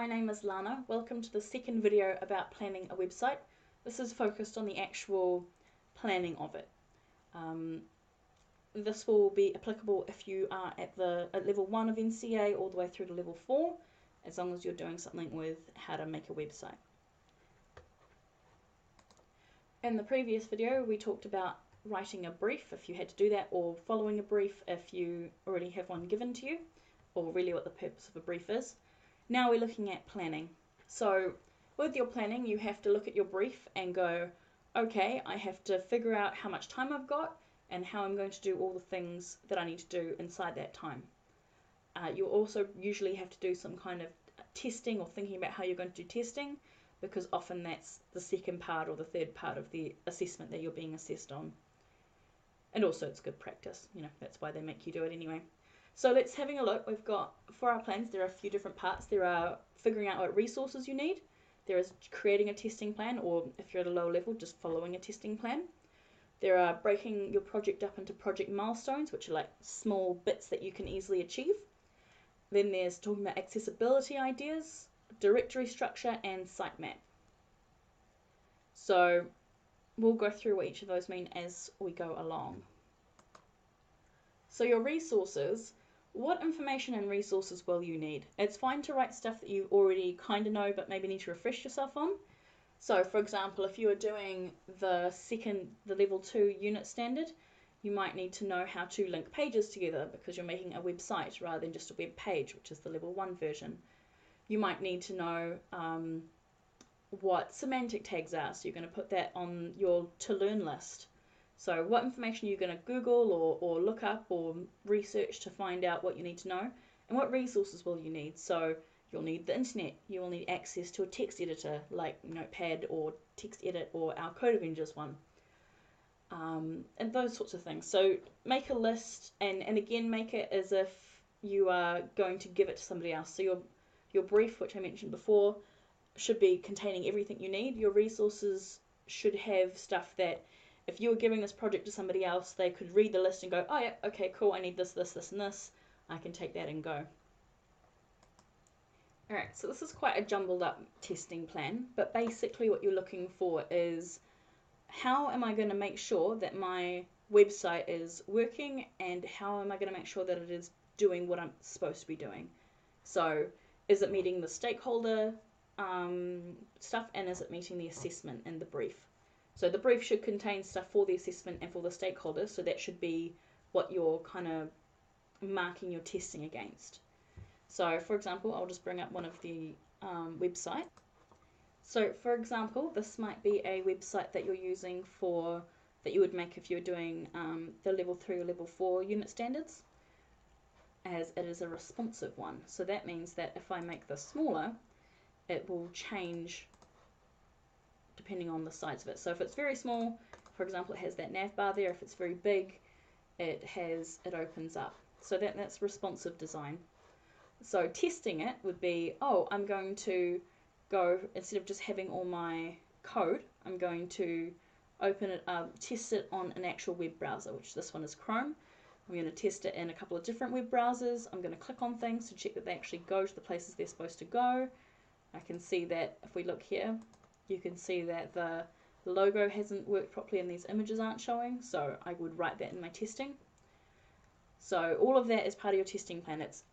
my name is Lana. Welcome to the second video about planning a website. This is focused on the actual planning of it. This will be applicable if you are at level 1 of NCA all the way through to level 4, as long as you're doing something with how to make a website. In the previous video we talked about writing a brief if you had to do that, or following a brief if you already have one given to you, or really what the purpose of a brief is. Now we're looking at planning. So with your planning, you have to look at your brief and go, okay, I have to figure out how much time I've got and how I'm going to do all the things that I need to do inside that time. You'll also usually have to do some kind of testing or thinking about how you're going to do testing, because often that's the second part or the third part of the assessment that you're being assessed on. And also it's good practice, that's why they make you do it anyway. So let's having a look. We've got, for our plans, there are a few different parts. There are figuring out what resources you need. There is creating a testing plan, or if you're at a lower level, just following a testing plan. There are breaking your project up into project milestones, which are like small bits that you can easily achieve. Then there's talking about accessibility ideas, directory structure, and sitemap. So we'll go through what each of those mean as we go along. So your resources. What information and resources will you need? It's fine to write stuff that you already kind of know but maybe need to refresh yourself on. So for example, if you are doing the level 2 unit standard, you might need to know how to link pages together because you're making a website rather than just a web page, which is the level 1 version. You might need to know what semantic tags are, so you're going to put that on your to learn list. So what information are you going to Google or look up or research to find out what you need to know, and what resources will you need? So you'll need the internet, you will need access to a text editor like Notepad or TextEdit or our Code Avengers one, and those sorts of things. So make a list, and again make it as if you are going to give it to somebody else. So your brief, which I mentioned before, should be containing everything you need. Your resources should have stuff that if you were giving this project to somebody else, they could read the list and go, oh yeah, okay, cool, I need this, this, this, and this. I can take that and go. Alright, so this is quite a jumbled up testing plan, but basically what you're looking for is, how am I going to make sure that my website is working, and how am I going to make sure that it is doing what I'm supposed to be doing? So is it meeting the stakeholder stuff, and is it meeting the assessment and the brief? So the brief should contain stuff for the assessment and for the stakeholders, so that should be what you're kind of marking your testing against. So for example, I'll just bring up one of the website. So for example, this might be a website that you're using that you would make if you're doing the level 3 or level 4 unit standards, as it is a responsive one. So that means that if I make this smaller, it will change depending on the size of it. So if it's very small, for example, it has that nav bar there. If it's very big, it opens up. So that's responsive design. So testing it would be, oh, I'm going to go, instead of just having all my code, I'm going to open it up, test it on an actual web browser, which this one is Chrome. I'm going to test it in a couple of different web browsers. I'm going to click on things to check that they actually go to the places they're supposed to go. I can see that if we look here, you can see that the logo hasn't worked properly and these images aren't showing, so I would write that in my testing. So all of that is part of your testing plan. It's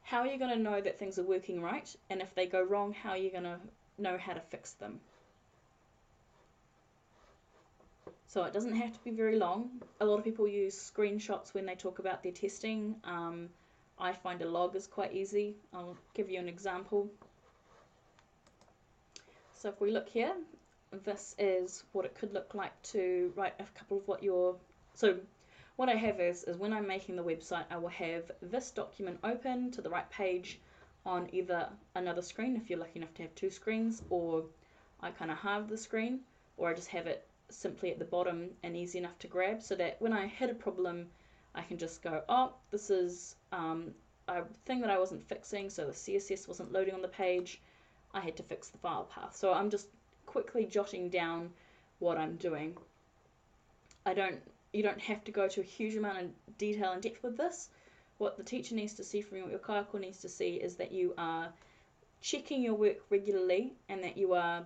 how are you going to know that things are working right, and if they go wrong, how are you going to know how to fix them? So it doesn't have to be very long. A lot of people use screenshots when they talk about their testing. I find a log is quite easy. I'll give you an example. So if we look here, this is what it could look like to write a couple of so what I have is when I'm making the website, I will have this document open to the right page on either another screen, if you're lucky enough to have 2 screens, or I kind of halve the screen, or I just have it simply at the bottom and easy enough to grab, so that when I hit a problem, I can just go, oh, this is a thing that I wasn't fixing, so the CSS wasn't loading on the page. I had to fix the file path. So I'm just quickly jotting down what I'm doing. You don't have to go to a huge amount of detail and depth with this. What the teacher needs to see from you, what your kaiko needs to see, is that you are checking your work regularly and that you are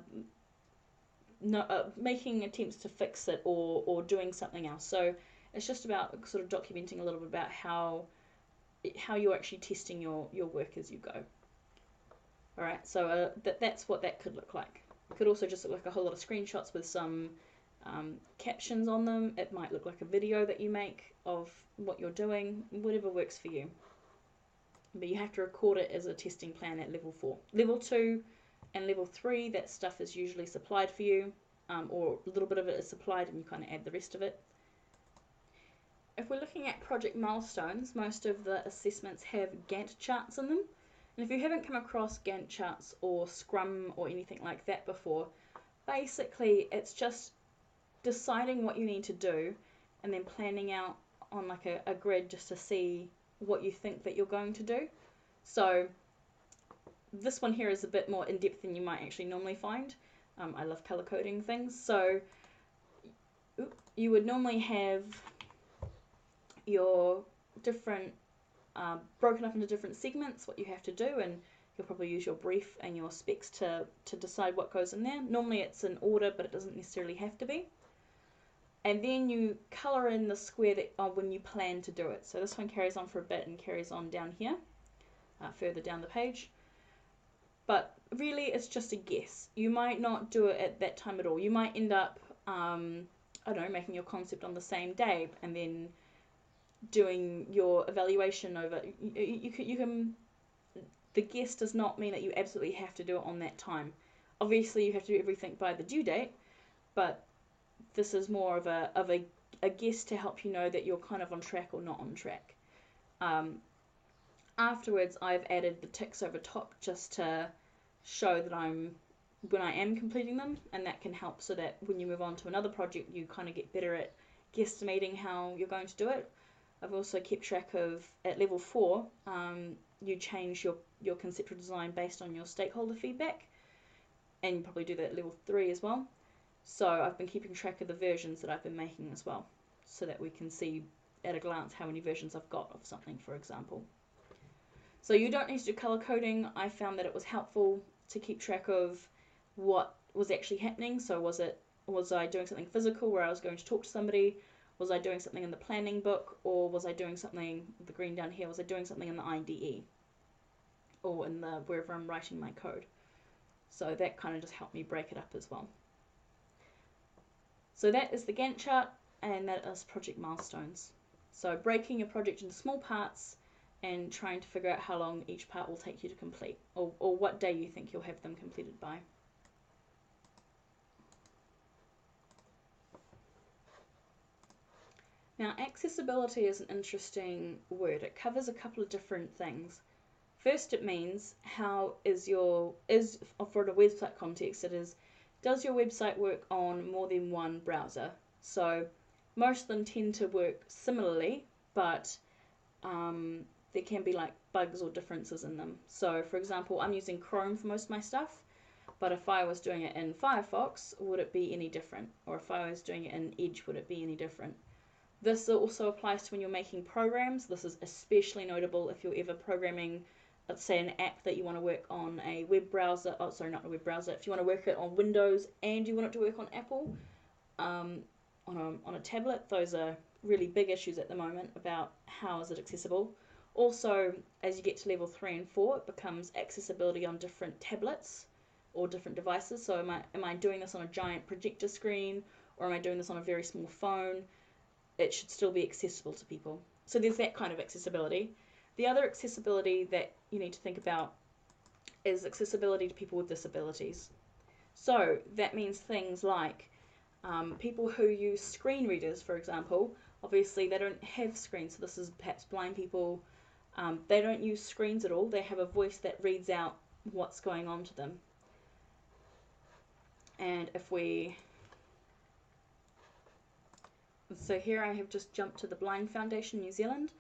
no, making attempts to fix it or doing something else. So it's just about sort of documenting a little bit about how you're actually testing your work as you go. All right, so that's what that could look like. It could also just look like a whole lot of screenshots with some captions on them. It might look like a video that you make of what you're doing, whatever works for you. But you have to record it as a testing plan at level 4. Level 2 and level 3, that stuff is usually supplied for you, or a little bit of it is supplied and you kind of add the rest of it. If we're looking at project milestones, most of the assessments have Gantt charts in them. And if you haven't come across Gantt charts or Scrum or anything like that before, basically it's just deciding what you need to do and then planning out on like a grid just to see what you think that you're going to do. So this one here is a bit more in-depth than you might actually normally find. I love color coding things. So you would normally have your different broken up into different segments, what you have to do, and you'll probably use your brief and your specs to decide what goes in there. Normally it's in order, but it doesn't necessarily have to be. And then you colour in the square that when you plan to do it. So this one carries on for a bit and carries on down here, further down the page. But really it's just a guess. You might not do it at that time at all. You might end up, I don't know, making your concept on the same day and then doing your evaluation over. You can. The guess does not mean that you absolutely have to do it on that time. Obviously you have to do everything by the due date, but this is more of a guess to help you know that you're kind of on track or not on track. Afterwards, I've added the ticks over top just to show that when I am completing them, and that can help so that when you move on to another project, you kind of get better at guesstimating how you're going to do it. I've also kept track of, at level 4, you change your conceptual design based on your stakeholder feedback, and you probably do that at level 3 as well. So I've been keeping track of the versions that I've been making as well, so that we can see at a glance how many versions I've got of something, for example. So you don't need to do color coding. I found that it was helpful to keep track of what was actually happening. So was I doing something physical where I was going to talk to somebody? Was I doing something in the planning book, or was I doing something, the green down here, was I doing something in the IDE or in the wherever I'm writing my code? So that kind of just helped me break it up as well. So that is the Gantt chart, and that is project milestones. So breaking your project into small parts and trying to figure out how long each part will take you to complete, or what day you think you'll have them completed by. Now, accessibility is an interesting word. It covers a couple of different things. First, it means for the website context, it is, does your website work on more than one browser? So most of them tend to work similarly, but there can be like bugs or differences in them. So for example, I'm using Chrome for most of my stuff, but if I was doing it in Firefox, would it be any different? Or if I was doing it in Edge, would it be any different? This also applies to when you're making programs. This is especially notable if you're ever programming, let's say, an app that you want to work on a web browser. Oh, sorry, not a web browser. If you want to work it on Windows and you want it to work on Apple, on a tablet, those are really big issues at the moment about how is it accessible. Also, as you get to level 3 and 4, it becomes accessibility on different tablets or different devices. So am I doing this on a giant projector screen, or am I doing this on a very small phone? It should still be accessible to people. So there's that kind of accessibility. The other accessibility that you need to think about is accessibility to people with disabilities. So that means things like people who use screen readers, for example. Obviously they don't have screens, so this is perhaps blind people. They don't use screens at all. They have a voice that reads out what's going on to them. And so here I have just jumped to the Blind Foundation New Zealand.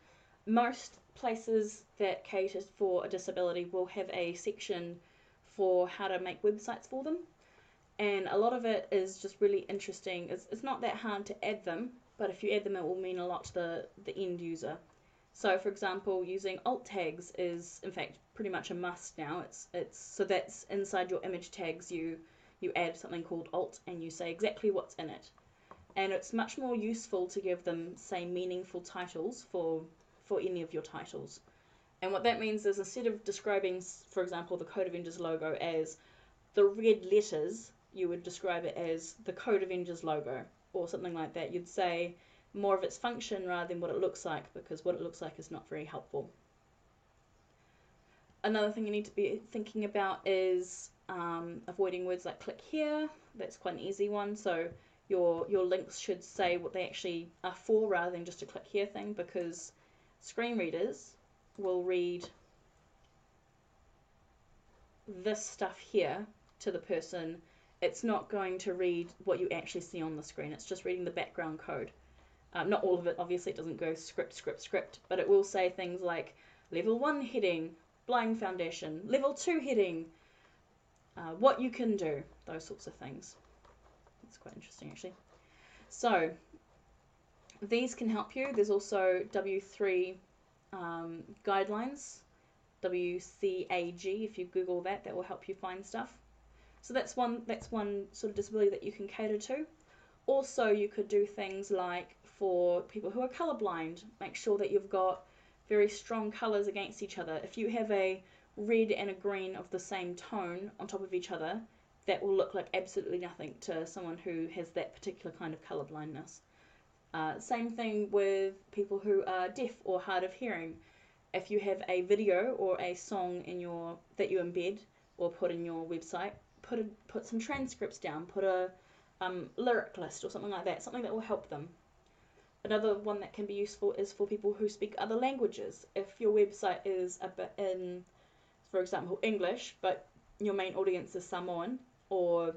Most places that cater for a disability will have a section for how to make websites for them. And a lot of it is just really interesting. It's not that hard to add them, but if you add them, it will mean a lot to the end user. So for example, using alt tags is, in fact, pretty much a must now. It's so that's inside your image tags. You add something called alt and you say exactly what's in it. And it's much more useful to give them, say, meaningful titles for any of your titles. And what that means is instead of describing, for example, the Code Avengers logo as the red letters, you would describe it as the Code Avengers logo or something like that. You'd say more of its function rather than what it looks like, because what it looks like is not very helpful. Another thing you need to be thinking about is avoiding words like click here. That's quite an easy one. So your links should say what they actually are for rather than just a click here thing, because screen readers will read this stuff here to the person. It's not going to read what you actually see on the screen. It's just reading the background code. Not all of it, obviously, it doesn't go script, but it will say things like level 1 heading, blind foundation, level 2 heading, what you can do, those sorts of things. It's quite interesting, actually. So these can help you. There's also W3 guidelines, WCAG. If you Google that, that will help you find stuff. So that's one sort of disability that you can cater to. Also, you could do things like for people who are colorblind, make sure that you've got very strong colors against each other. If you have a red and a green of the same tone on top of each other, that will look like absolutely nothing to someone who has that particular kind of color blindness. Same thing with people who are deaf or hard of hearing. If you have a video or a song in your that you embed or put in your website, put some transcripts down, put a lyric list or something like that, something that will help them. Another one that can be useful is for people who speak other languages. If your website is a bit in, for example, English, but your main audience is Samoan, or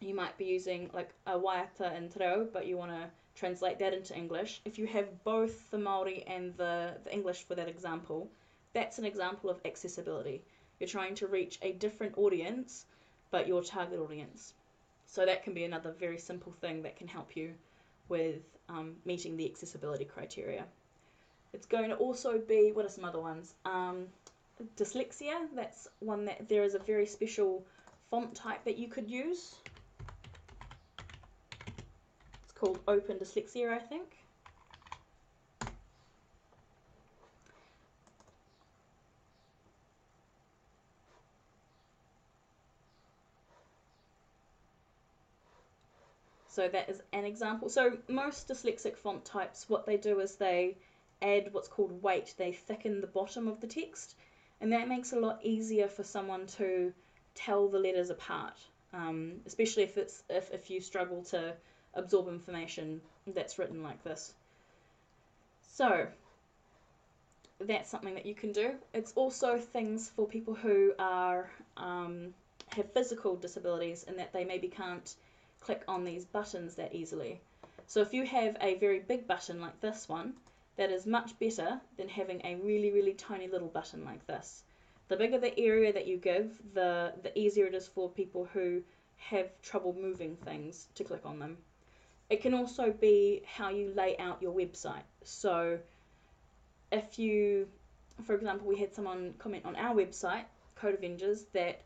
you might be using like a waiata and te reo, but you want to translate that into English. If you have both the Māori and the English for that example, that's an example of accessibility. You're trying to reach a different audience, but your target audience. So that can be another very simple thing that can help you with meeting the accessibility criteria. It's going to also be, what are some other ones? Dyslexia, that's one that there is a very special font type that you could use. It's called Open Dyslexia, I think. So that is an example. So most dyslexic font types, what they do is they add what's called weight. They thicken the bottom of the text, and that makes it a lot easier for someone to tell the letters apart, especially if you struggle to absorb information that's written like this. So that's something that you can do. It's also things for people who are have physical disabilities and that they maybe can't click on these buttons that easily. So if you have a very big button like this one, that is much better than having a really, really tiny little button like this. The bigger the area that you give, the easier it is for people who have trouble moving things to click on them. It can also be how you lay out your website. So if you, for example, we had someone comment on our website, Code Avengers, that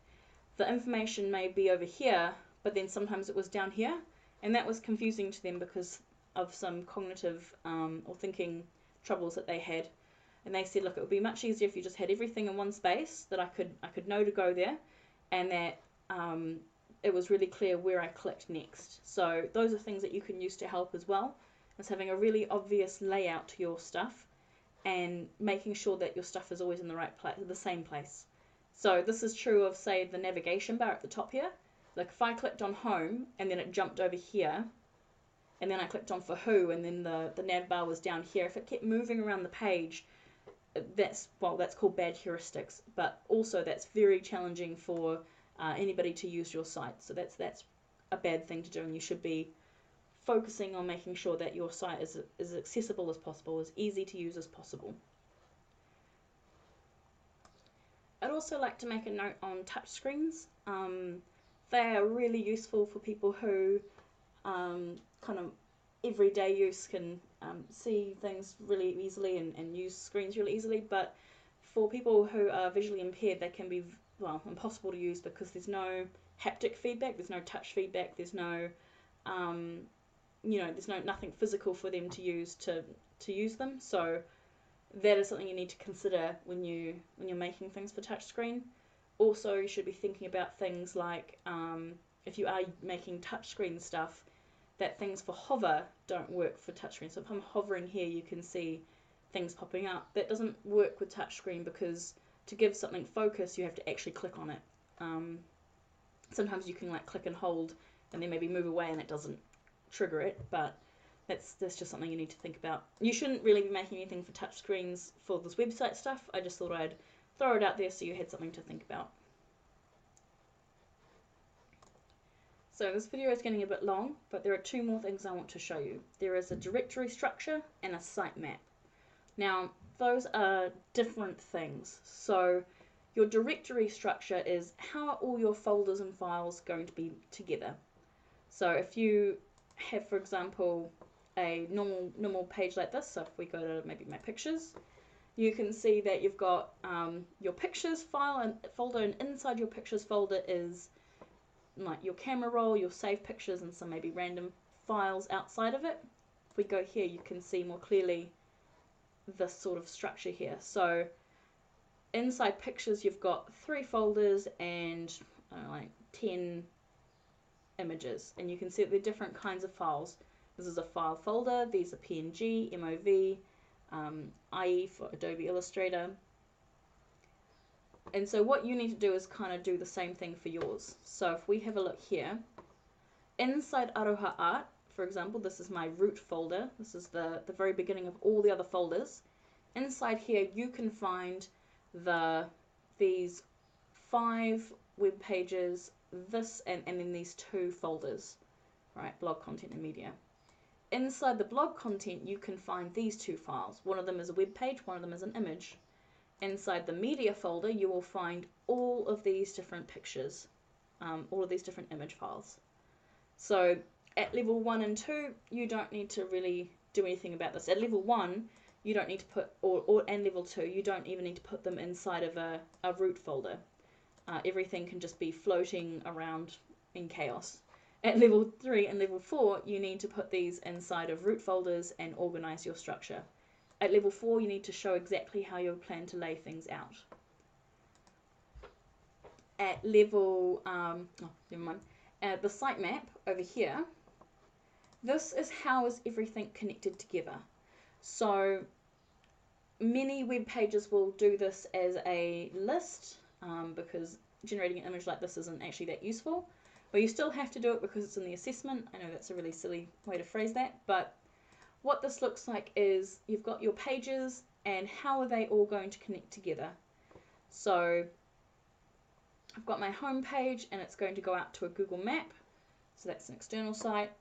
the information may be over here, but then sometimes it was down here, and that was confusing to them because of some cognitive or thinking troubles that they had. And they said, look, it would be much easier if you just had everything in one space that I could know to go there, and that it was really clear where I clicked next. So those are things that you can use to help as well, as having a really obvious layout to your stuff and making sure that your stuff is always in the right place, the same place. So this is true of, say, the navigation bar at the top here. Like if I clicked on home and then it jumped over here, and then I clicked on for who, and then the nav bar was down here, if it kept moving around the page, that's called bad heuristics, but also that's very challenging for anybody to use your site. So that's a bad thing to do, and you should be focusing on making sure that your site is as accessible as possible, as easy to use as possible. I'd also like to make a note on touchscreens. They are really useful for people who kind of everyday use can see things really easily and use screens really easily, but for people who are visually impaired, they can be, well, impossible to use because there's no haptic feedback, there's no touch feedback, there's no, there's nothing physical for them to use to use them. So that is something you need to consider when you're making things for touchscreen. Also, you should be thinking about things like if you are making touchscreen stuff, that things for hover don't work for touchscreen. So if I'm hovering here, you can see things popping up. That doesn't work with touchscreen because to give something focus, you have to actually click on it. Sometimes you can like click and hold and then maybe move away and it doesn't trigger it, but that's just something you need to think about. You shouldn't really be making anything for touchscreens for this website stuff. I just thought I'd throw it out there so you had something to think about. So this video is getting a bit long, but there are two more things I want to show you. There is a directory structure and a sitemap. Now, those are different things. So your directory structure is how are all your folders and files going to be together. So if you have, for example, a normal page like this, so if we go to maybe my pictures, you can see that you've got your pictures file and folder, and inside your pictures folder is like your camera roll, your saved pictures, and some maybe random files outside of it. If we go here, you can see more clearly this sort of structure here. So inside pictures, you've got 3 folders and like 10 images, and you can see that they're different kinds of files. This is a file folder, these are PNG, MOV, IE for Adobe Illustrator. And so what you need to do is kind of do the same thing for yours. So if we have a look here, inside Aroha Art, for example, this is my root folder. This is the very beginning of all the other folders. Inside here, you can find these 5 web pages, this, and then these 2 folders, right? Blog content and media. Inside the blog content, you can find these 2 files. One of them is a web page, one of them is an image. Inside the media folder, you will find all of these different pictures, all of these different image files. So at level 1 and 2, you don't need to really do anything about this. At level 1, you don't need to put, and level 2, you don't even need to put them inside of a root folder. Everything can just be floating around in chaos. At level 3 and level 4, you need to put these inside of root folders and organize your structure. At level 4, you need to show exactly how you plan to lay things out. At level, never mind. The sitemap over here, this is how is everything connected together. So many web pages will do this as a list because generating an image like this isn't actually that useful. But you still have to do it because it's in the assessment. I know that's a really silly way to phrase that, but what this looks like is you've got your pages and how are they all going to connect together. So I've got my home page and it's going to go out to a Google map. So that's an external site.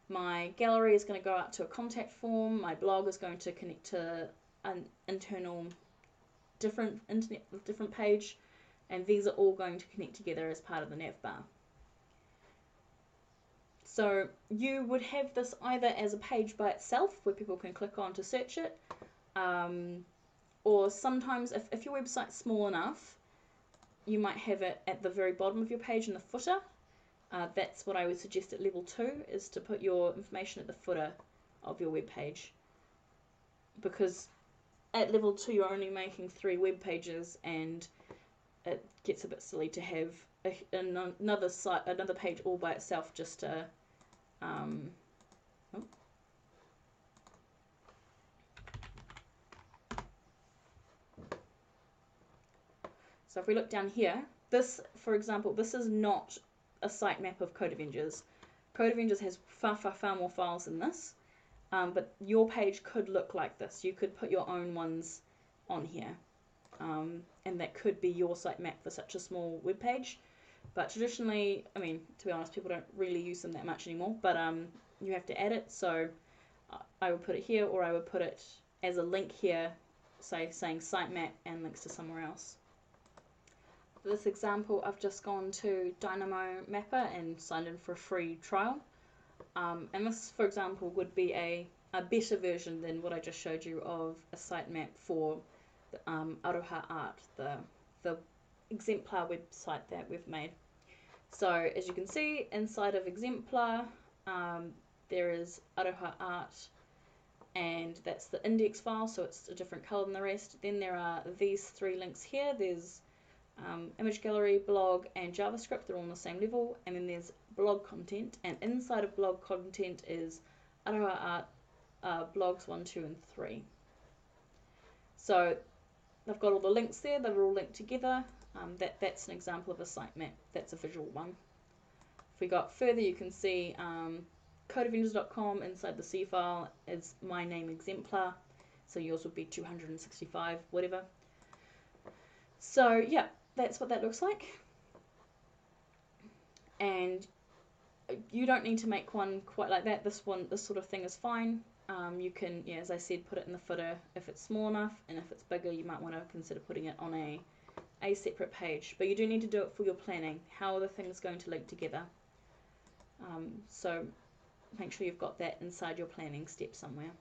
My gallery is going to go out to a contact form. My blog is going to connect to an internal different page. And these are all going to connect together as part of the nav bar. So you would have this either as a page by itself where people can click on to search it, or sometimes if your website's small enough, you might have it at the very bottom of your page in the footer. That's what I would suggest at level 2, is to put your information at the footer of your web page. Because at level 2 you're only making 3 web pages and it gets a bit silly to have another page all by itself just to So if we look down here, this, for example, this is not a sitemap of Code Avengers. Code Avengers has far more files than this, but your page could look like this. You could put your own ones on here, and that could be your sitemap for such a small web page. But traditionally, I mean, to be honest, people don't really use them that much anymore, but you have to add it. So I would put it here, or I would put it as a link here, say saying sitemap and links to somewhere else. For this example, I've just gone to Dynamo Mapper and signed in for a free trial. And this, for example, would be a better version than what I just showed you of a sitemap for Aroha Art, the exemplar website that we've made. So as you can see, inside of exemplar, there is Aroha Art, and that's the index file, so it's a different color than the rest. Then there are these three links here. There's image gallery, blog, and JavaScript. They're all on the same level. And then there's blog content, and inside of blog content is Aroha Art blogs 1, 2, and 3. So they've got all the links there. They're all linked together. That's an example of a sitemap. That's a visual one. If we got further, you can see codeavengers.com. Inside the C file is my name exemplar. So yours would be 265, whatever. So yeah, that's what that looks like. And you don't need to make one quite like that. This sort of thing is fine. You can, yeah, as I said, put it in the footer if it's small enough, and if it's bigger, you might want to consider putting it on a separate page. But you do need to do it for your planning. How are the things going to link together? So make sure you've got that inside your planning step somewhere.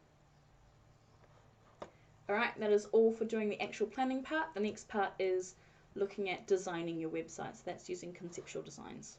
Alright, that is all for doing the actual planning part. The next part is looking at designing your website. So that's using conceptual designs.